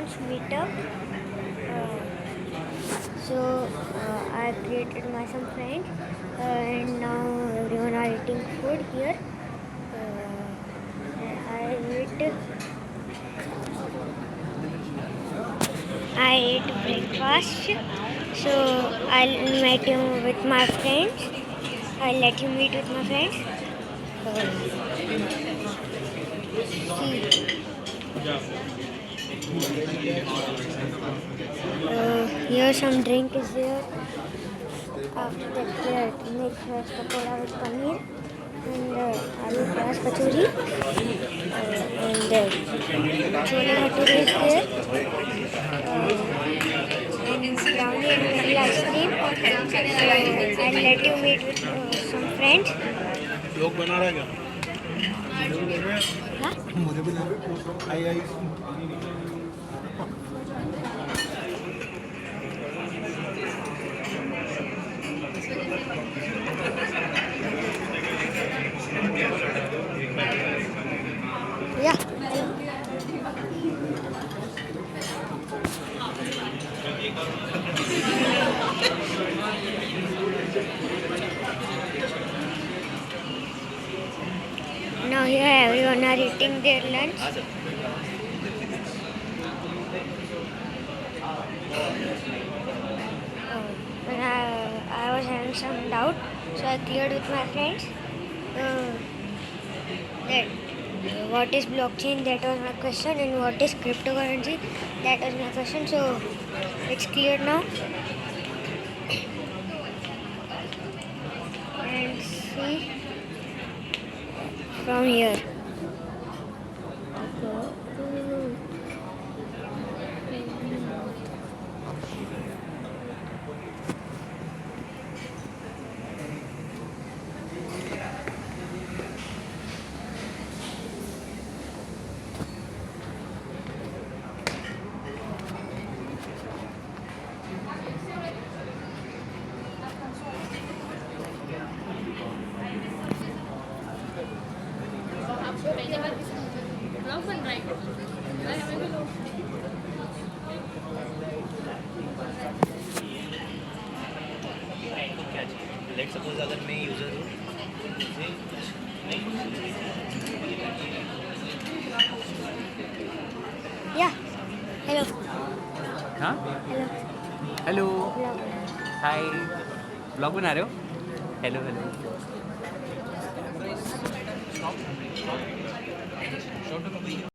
Avalanche meetup. I created my some friends, and now everyone are eating food here. I ate breakfast. So I'll invite him with my friends. I'll let him meet with my friends. Here some drink is there. After that, there make fresh pakoda with paneer and aloo pyaz kachori and chole bhature is there and brownie and vanilla ice cream. I'll let you meet with some friends. योग बना रहा है क्या? हाँ? मुझे भी आई आई Yeah. Now here everyone are eating their lunch. When I was having some doubt, so I cleared with my friends. That what is blockchain? That was my question, and what is cryptocurrency? That was my question. So it's clear now. And see from here. Let suppose अगर मैं user हूँ Yeah. Hello. हाँ Hello. Hello Hello. हाय blog बना रहे हो hello hello